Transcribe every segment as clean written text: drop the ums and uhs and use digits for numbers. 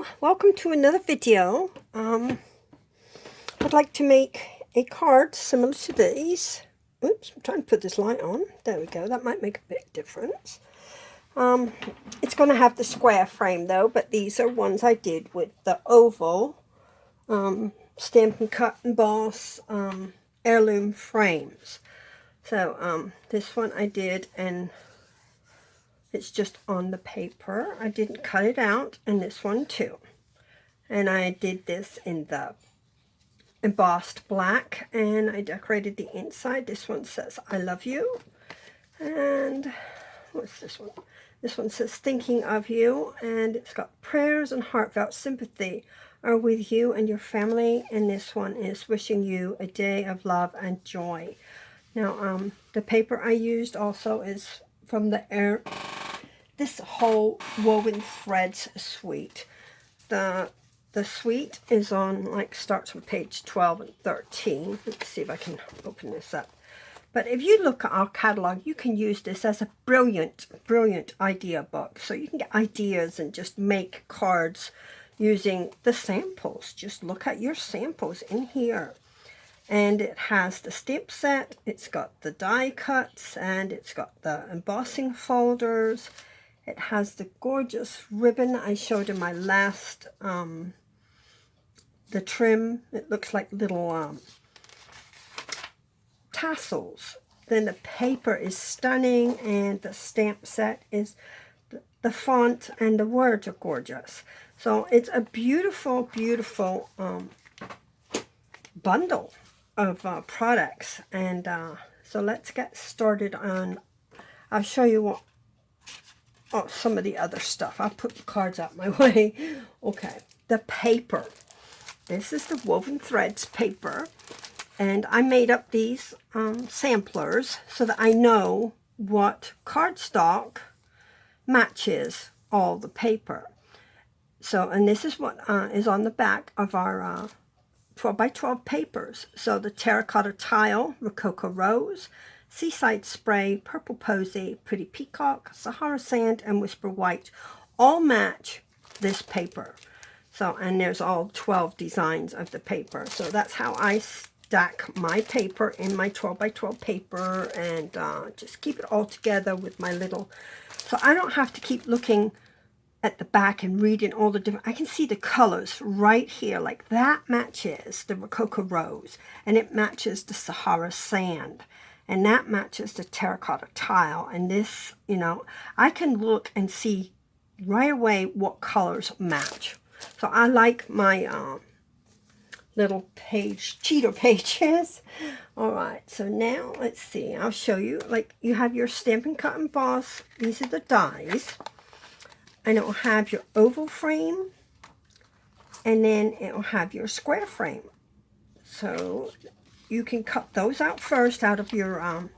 Hello, welcome to another video. I'd like to make a card similar to these. Oops, I'm trying to put this light on. There we go, that might make a big difference. It's going to have the square frame though, but these are ones I did with the oval Stamp and Cut Emboss heirloom frames. So this one I did, and it's just on the paper. I didn't cut it out, and this one too. And I did this in the embossed black, and I decorated the inside. This one says, I love you. And what's this one? This one says, thinking of you, and it's got prayers and heartfelt sympathy are with you and your family. And this one is wishing you a day of love and joy. Now, the paper I used also is from this whole woven threads suite. The suite is on, starts on page 12 and 13. Let's see if I can open this up. But if you look at our catalog, you can use this as a brilliant idea book. So you can get ideas and just make cards using the samples. Just look at your samples in here. And it has the stamp set, it's got the die cuts, and it's got the embossing folders. It has the gorgeous ribbon I showed in my last, the trim. It looks like little tassels. Then the paper is stunning, and the stamp set is, the font and the words are gorgeous. So it's a beautiful, beautiful bundle of products. And so let's get started on, I'll show you what, some of the other stuff. I'll put the cards out my way. Okay, the paper. This is the woven threads paper, and I made up these samplers so that I know what cardstock matches all the paper. So, and this is what is on the back of our 12 by 12 papers. So the terracotta tile, Rococo Rose, Seaside Spray, Purple Posy, Pretty Peacock, Sahara Sand, and Whisper White all match this paper. So, and there's all 12 designs of the paper. So that's how I stack my paper in my 12 by 12 paper, and just keep it all together with my little, so I don't have to keep looking at the back and reading all the different, I can see the colors right here, like that matches the Rococo Rose, and it matches the Sahara Sand, and that matches the terracotta tile. And this, you know, I can look and see right away what colors match. So I like my little cheater pages. All right, so now let's see, I'll show you, like, you have your Stampin' Cut Emboss. These are the dies, and it will have your oval frame, and then it will have your square frame. So you can cut those out first out of your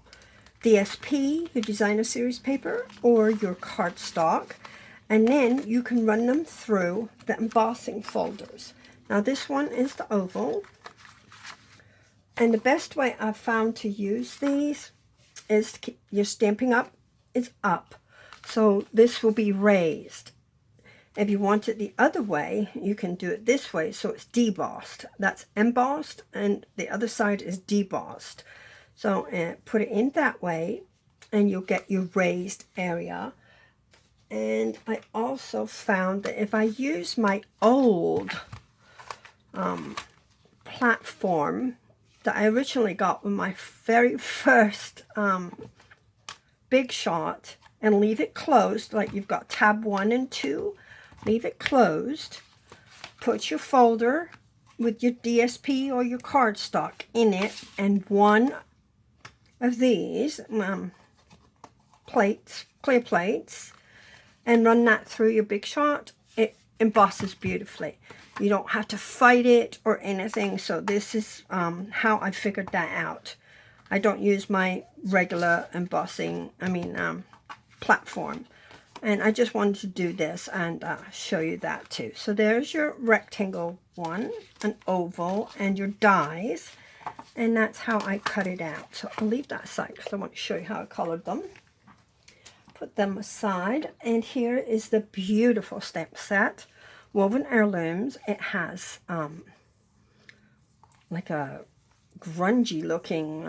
DSP, your designer series paper, or your cardstock, and then you can run them through the embossing folders. Now this one is the oval, and the best way I've found to use these is to keep your Stampin' Up is up, so this will be raised. If you want it the other way, you can do it this way, so it's debossed. That's embossed, and the other side is debossed. So put it in that way, and you'll get your raised area. And I also found that if I use my old platform that I originally got with my very first Big Shot, and leave it closed, like you've got tab 1 and 2, leave it closed, put your folder with your DSP or your cardstock in it, and one of these plates, clear plates, and run that through your Big Shot. It embosses beautifully. You don't have to fight it or anything. So this is how I figured that out. I don't use my regular embossing, platform. And I just wanted to do this and show you that too. So there's your rectangle one, an oval, and your dies. And that's how I cut it out. So I'll leave that aside because I want to show you how I colored them. Put them aside. And here is the beautiful stamp set Woven Heirlooms. It has like a grungy looking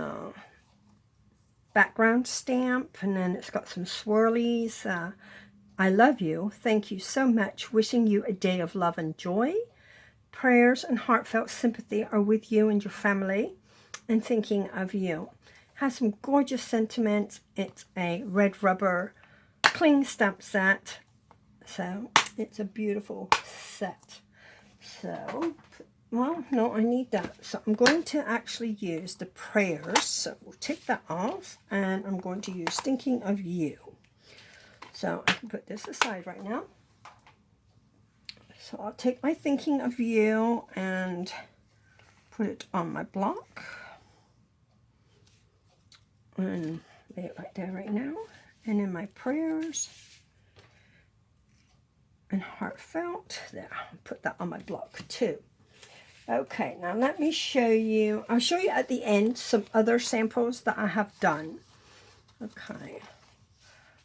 background stamp, and then it's got some swirlies. I love you. Thank you so much. Wishing you a day of love and joy. Prayers and heartfelt sympathy are with you and your family, and thinking of you. Has some gorgeous sentiments. It's a red rubber cling stamp set. So it's a beautiful set. So, well, no, I need that. So I'm going to actually use the prayers. So we'll take that off, and I'm going to use Thinking of You. So I can put this aside right now. So I'll take my Thinking of You and put it on my block. And lay it right there right now. And in my prayers and heartfelt, there, I'll put that on my block too. Okay, now let me show you, I'll show you at the end some other samples that I have done. Okay,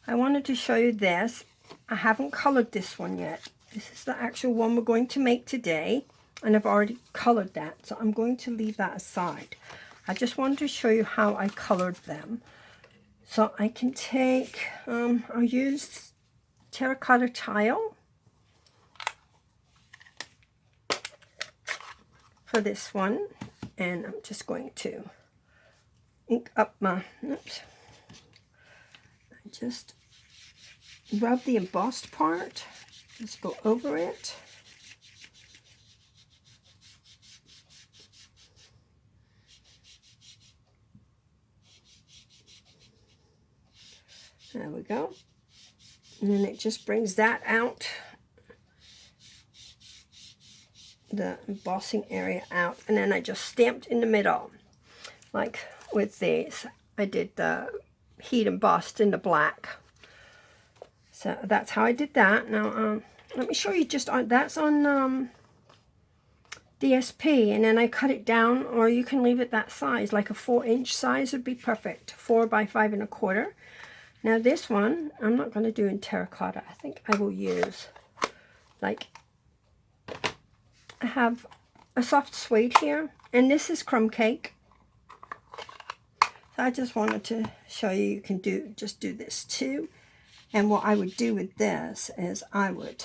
I wanted to show you this. I haven't colored this one yet. This is the actual one we're going to make today, and I've already colored that, so I'm going to leave that aside. I just wanted to show you how I colored them. So I can take, I'll use terracotta tile for this one, and I'm just going to ink up my, oops, just rub the embossed part, just go over it. There we go. And then it just brings that out, the embossing area out, and then I just stamped in the middle. Like with these, I did the heat embossed in the black. So that's how I did that. Now, let me show you just on, that's on DSP, and then I cut it down, or you can leave it that size, like a 4-inch size would be perfect, 4 by 5 1/4. Now this one, I'm not going to do in terracotta. I think I will use, like, I have a soft suede here, and this is crumb cake. So I just wanted to show you, you can just do this too. And what I would do with this is I would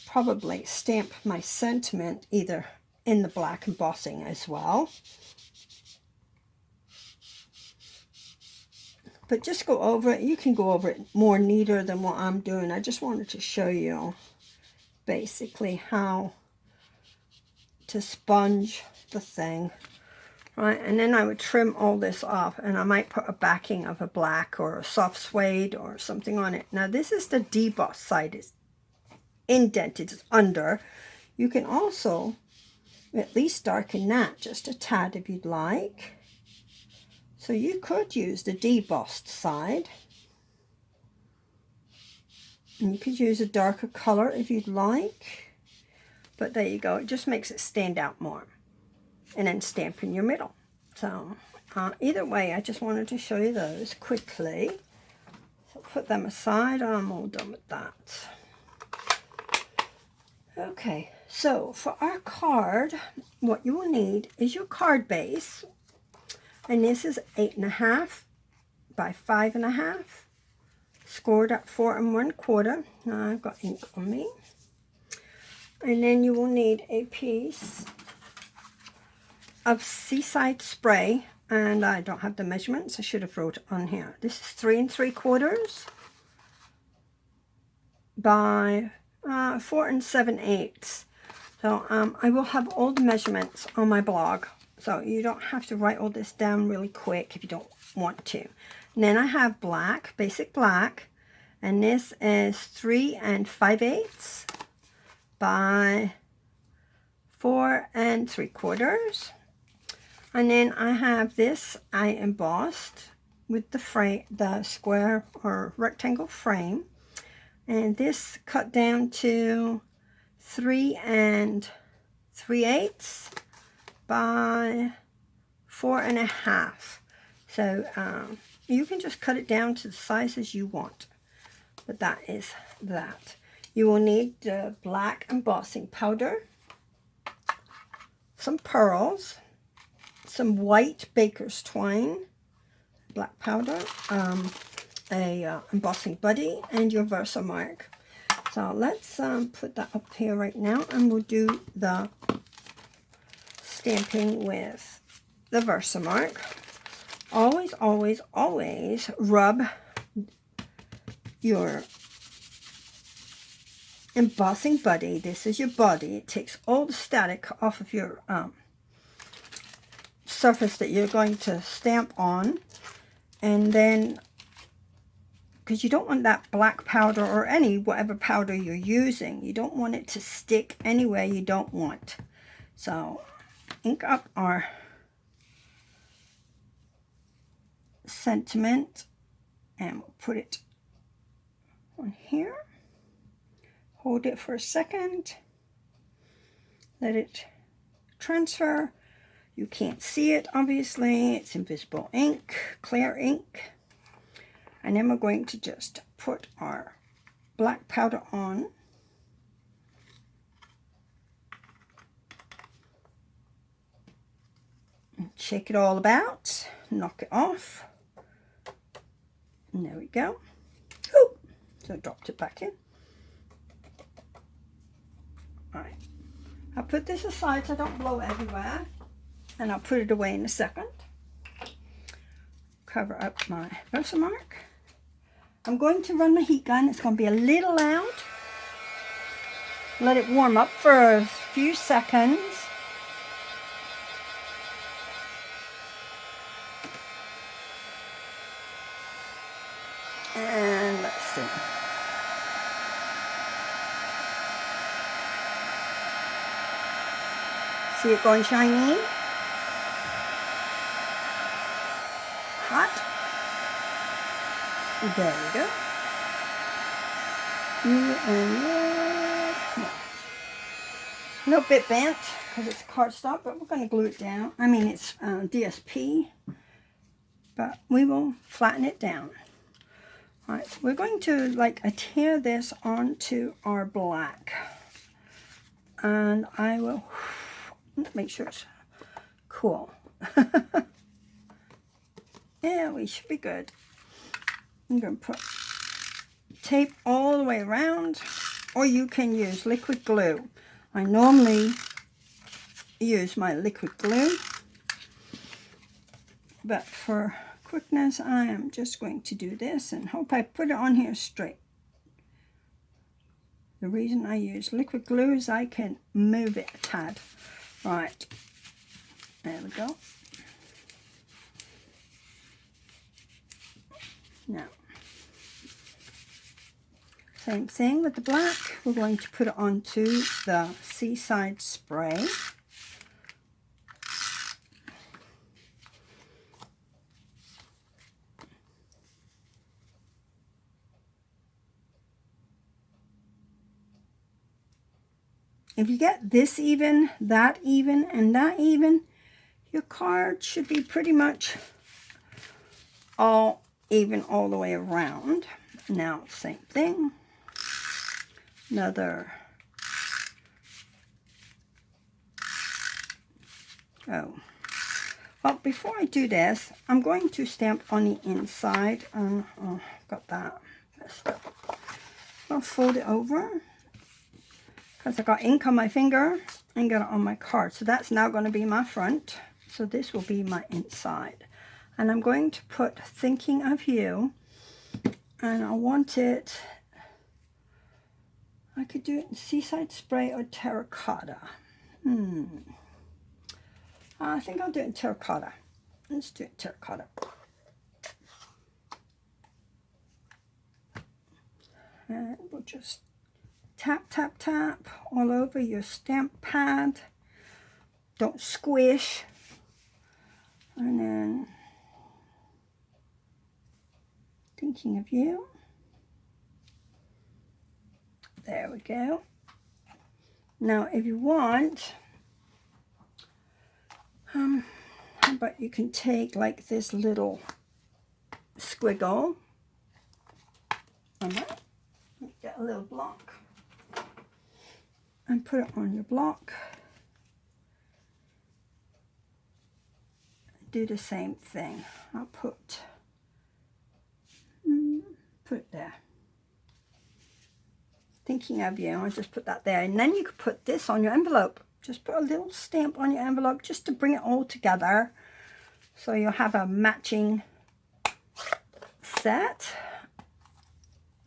probably stamp my sentiment either in the black embossing as well. But just go over it. You can go over it more neater than what I'm doing. I just wanted to show you basically how to sponge the thing. Right, and then I would trim all this off, and I might put a backing of a black or a soft suede or something on it. Now this is the debossed side. It's indented, it's under. You can also at least darken that just a tad if you'd like. So you could use the debossed side, and you could use a darker color if you'd like, but there you go, it just makes it stand out more. And then stamp in your middle. So either way, I just wanted to show you those quickly. So put them aside. I'm all done with that. Okay, so for our card, what you will need is your card base. And this is 8.5 by 5.5, scored at 4 1/4. Now I've got ink on me. And then you will need a piece of Seaside spray, and I don't have the measurements. I should have wrote it on here. This is 3 3/4 by 4 7/8. So I will have all the measurements on my blog, so you don't have to write all this down really quick if you don't want to. And then I have black, basic black, and this is 3 5/8 by 4 3/4. And then I have this I embossed with the frame, the square or rectangle frame, and this cut down to 3 3/8 by 4 1/2. So you can just cut it down to the sizes you want, but that is that. You will need the black embossing powder, some pearls, some white baker's twine, black powder, a embossing buddy, and your Versamark. So let's put that up here right now, and we'll do the stamping with the Versamark. Always, always, always rub your embossing buddy. This is your body. It takes all the static off of your surface that you're going to stamp on. And then, because you don't want that black powder or whatever powder you're using, you don't want it to stick anywhere you don't want. So ink up our sentiment, and we'll put it on here. Hold it for a second. Let it transfer. You can't see it, obviously. It's invisible ink, clear ink. And then we're going to just put our black powder on. And shake it all about. Knock it off. And there we go. Oh, so I dropped it back in. Alright. I'll put this aside so I don't blow everywhere. And I'll put it away in a second. Cover up my Versamark. I'm going to run my heat gun. It's going to be a little loud. Let it warm up for a few seconds. And let's see. See it going shiny? Hot. There you go. A little bit bent because it's cardstock, but we're going to glue it down. I mean, it's DSP, but we will flatten it down. All right, so we're going to like adhere this onto our black, and I will make sure it's cool. Yeah, we should be good. I'm going to put tape all the way around, or you can use liquid glue. I normally use my liquid glue, but for quickness, I am just going to do this and hope I put it on here straight. The reason I use liquid glue is I can move it a tad. Right, there we go. Now, same thing with the black. We're going to put it onto the Seaside spray. If you get this even, that even, and that even, your card should be pretty much all even all the way around. Now, same thing. Another. Oh. Well, before I do this, I'm going to stamp on the inside. Oh, got that messed up. I'll fold it over because I got ink on my finger and got it on my card. So that's now going to be my front. So this will be my inside. And I'm going to put Thinking of You, and I want it, I could do it in Seaside Spray or Terracotta. I think I'll do it in Terracotta. Let's do it in Terracotta. And we'll just tap, tap, tap all over your stamp pad. Don't squish. And then Thinking of You. There we go. Now, if you want, how about you can take like this little squiggle. Get a little block. and put it on your block. Do the same thing. I'll put it there. Thinking of you, I'll just put that there. And then you could put this on your envelope. Just put a little stamp on your envelope just to bring it all together. So you'll have a matching set.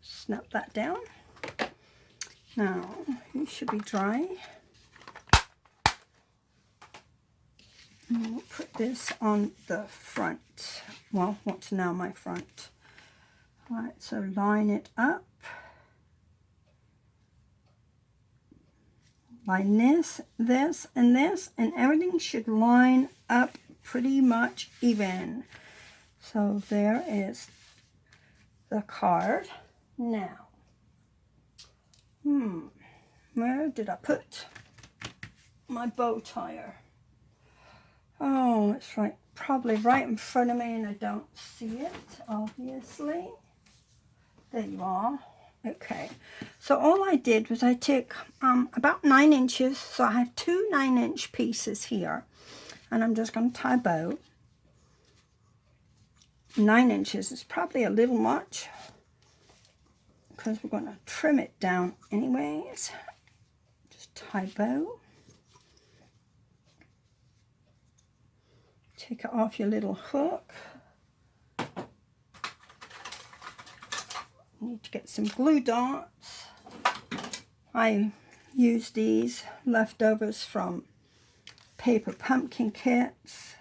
Snap that down. Now, it should be dry. And we'll put this on the front. Well, what's now my front? All right, so line it up. Line this, this, and this, and everything should line up pretty much even. So there is the card. Now, where did I put my bow tie? Oh, it's right, probably right in front of me, and I don't see it, obviously. There you are. Okay, so all I did was I took about 9 inches, so I have 2 9-inch pieces here, and I'm just going to tie a bow. 9 inches is probably a little much, because we're going to trim it down anyways. Just tie a bow. Take it off your little hook. Need to get some glue dots. I use these leftovers from paper pumpkin kits.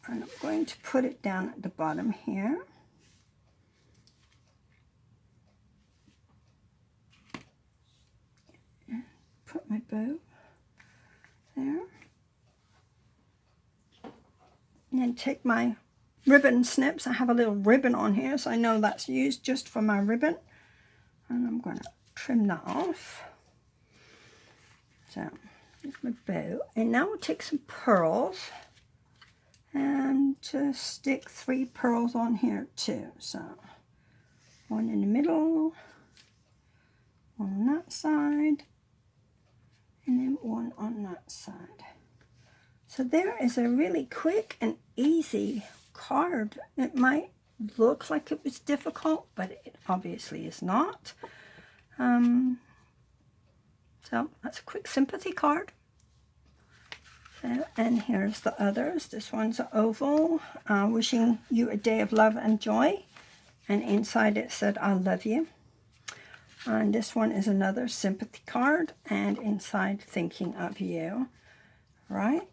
And I'm going to put it down at the bottom here. Put my bow there. And then take my ribbon snips. I have a little ribbon on here, so I know that's used just for my ribbon. And I'm going to trim that off. So, here's my bow. And now we'll take some pearls and just stick 3 pearls on here too. So, 1 in the middle, 1 on that side, and then 1 on that side. So there is a really quick and easy card. It might look like it was difficult, but it obviously is not. So that's a quick sympathy card. So, and here's the others. This one's an oval, wishing you a day of love and joy. And inside it said, I love you. And this one is another sympathy card, and inside, thinking of you. Right?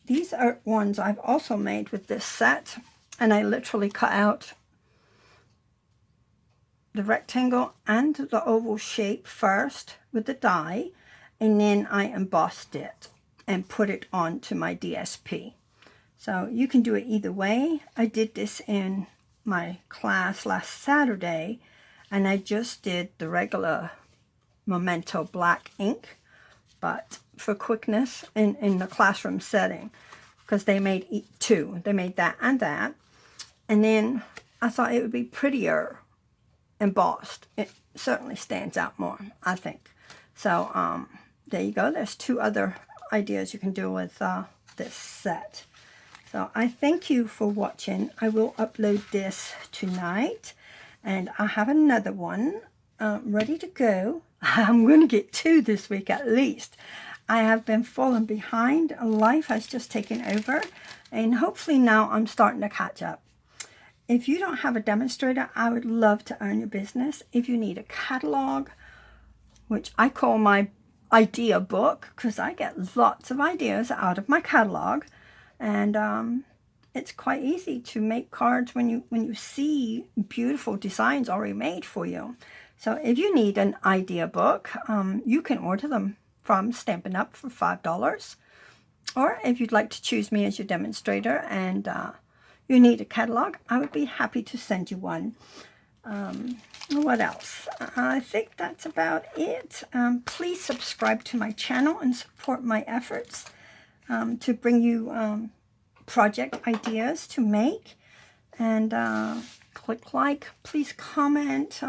These are ones I've also made with this set, and I literally cut out the rectangle and the oval shape first with the die, and then I embossed it and put it onto my DSP. So you can do it either way. I did this in my class last Saturday, and I just did the regular Memento black ink, but for quickness in the classroom setting, because they made 2. They made that and that. And then I thought it would be prettier embossed. It certainly stands out more, I think. So there you go. There's 2 other ideas you can do with this set. So I thank you for watching. I will upload this tonight, and I have another one ready to go. I'm going to get 2 this week at least. I have been falling behind. Life has just taken over, and hopefully now I'm starting to catch up. If you don't have a demonstrator, I would love to earn your business. If you need a catalog, which I call my idea book, because I get lots of ideas out of my catalog, and it's quite easy to make cards when you see beautiful designs already made for you. So if you need an idea book, you can order them from Stampin' Up! For $5. Or if you'd like to choose me as your demonstrator and you need a catalog, I would be happy to send you one. What else? I think that's about it. Please subscribe to my channel and support my efforts to bring you project ideas to make. And click like, please comment.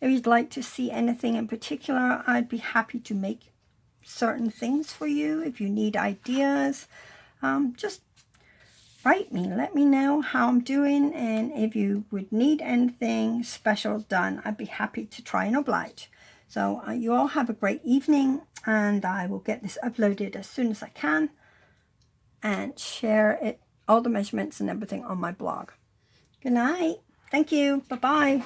If you'd like to see anything in particular, I'd be happy to make certain things for you. If you need ideas, just write me. Let me know how I'm doing, and if you would need anything special done, I'd be happy to try and oblige. So you all have a great evening, and I will get this uploaded as soon as I can and share it, all the measurements and everything, on my blog. Good night. Thank you. Bye-bye.